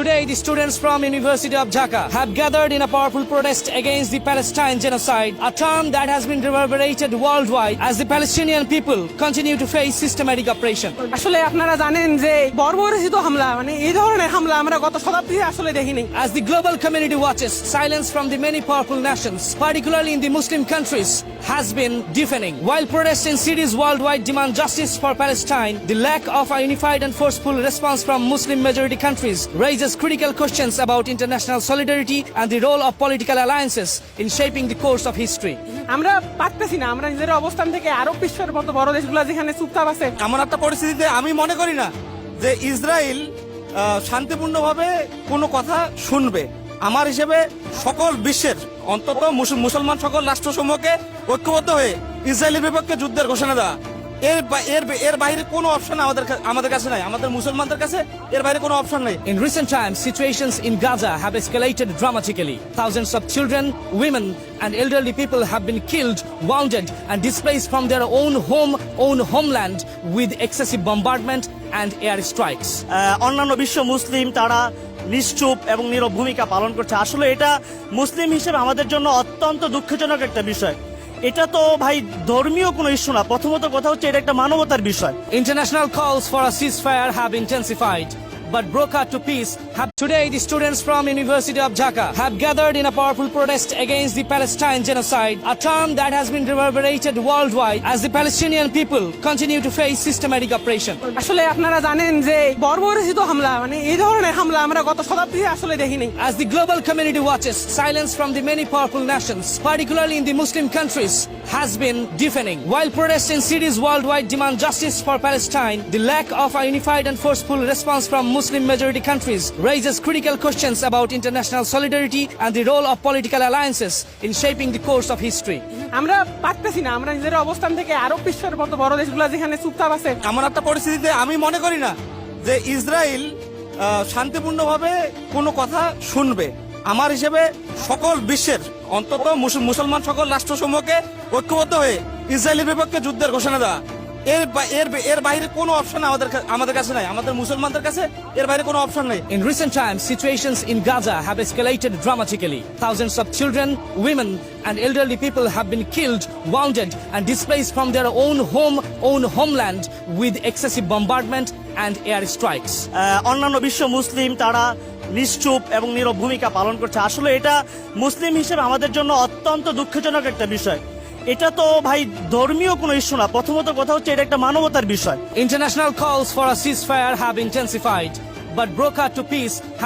Today, the students from University of Dhaka have gathered in a powerful protest against the Palestine genocide, a term that has been reverberated worldwide as the Palestinian people continue to face systematic oppression. আসলে আপনারা জানেন যে বর্বরচিত হামলা মানে এই ধরনের হামলা আমরা গত শতাব্দীতে আসলে দেখিনি। As the global community watches, silence from the many powerful nations, particularly in the Muslim countries, has been deafening. While protests in cities worldwide demand justice for Palestine, the lack of a unified and forceful response from Muslim majority countries raises critical questions about international solidarity and the role of political alliances in shaping the course of history. আমরা পারতেছি না, আমরা নিজের অবস্থান থেকে আরব বিশ্বের মতো বড় দেশগুলো যেখানে চুপচাপ আছে এমন একটা পরিস্থিতিতে আমি মনে করি না যে ইসরায়েল শান্তিপূর্ণভাবে কোনো কথা শুনবে। আমার হিসেবে সকল বিশ্বের অন্তত মুসলমান সকল রাষ্ট্রসমূহকে ঐক্যবদ্ধ হয়ে ইসরায়েলের বিপক্ষে যুদ্ধের ঘোষণা দেওয়া, এর বাইরে কোনো অপশন আমাদের কাছে নাই, আমাদের মুসলমানদের কাছে এর বাইরে কোনো অপশন নেই। In recent times, situations in Gaza have escalated dramatically. Thousands of children, women, and elderly people have been killed, wounded, and displaced from their own homeland with excessive bombardment and air strikes. অন্যান্য বিশ্ব মুসলিম তারা নিশ্চুপ এবং নীরব ভূমিকা পালন করছে। আসলে এটা মুসলিম হিসেবে আমাদের জন্য অত্যন্ত দুঃখজনক একটা বিষয়। এটা তো ভাই ধর্মীয় কোনো ইস্যু না, প্রথমত কথা হচ্ছে এটা একটা মানবতার বিষয়। International calls for a ceasefire have intensified, but broker to peace have. Today, the students from University of Dhaka have gathered in a powerful protest against the Palestine genocide, a term that has been reverberated worldwide as the Palestinian people continue to face systematic oppression. আসলে আপনারা জানেন যে বর্বরচিত হামলা মানে এই ধরনের হামলা আমরা গত শতাব্দীতে আসলে দেখিনি। As the global community watches, silence from the many powerful nations, particularly in the Muslim countries, has been deafening. While protests in cities worldwide demand justice for Palestine, the lack of a unified and forceful response from Muslim majority countries raises critical questions about international solidarity and the role of political alliances in shaping the course of history. আমরা পারতেছি না, আমরা নিজের অবস্থান থেকে আরব বিশ্বের মতো বড় দেশগুলো যেখানে চুপচাপ আছে এমন একটা পরিস্থিতিতে আমি মনে করি না যে ইসরায়েল শান্তিপূর্ণভাবে কোনো কথা শুনবে। আমার হিসেবে সকল বিশ্বের অন্তত মুসলমান সকল রাষ্ট্রসমূহকে ঐক্যবদ্ধ হয়ে ইসরায়েলের বিপক্ষে যুদ্ধের ঘোষণা দেওয়া, এর বাইরে কোনো অপশন আমাদের কাছে নাই, আমাদের মুসলমানদের কাছে এর বাইরে কোনো অপশন নেই। In recent times, situations in Gaza have escalated dramatically. Thousands of children, women, and elderly people have been killed, wounded, and displaced from their own homeland with excessive bombardment and air strikes. অন্যান্য বিশ্ব মুসলিম তারা নিশ্চুপ এবং নীরব ভূমিকা পালন করছে। আসলে এটা মুসলিম হিসেবে আমাদের জন্য অত্যন্ত দুঃখজনক একটা বিষয়। এটা তো ভাই ধর্মীয় কোনো ইস্যু না, প্রথমত কথা হচ্ছে এটা একটা মানবতার বিষয়। International calls for a ceasefire have intensified, but broker to peace have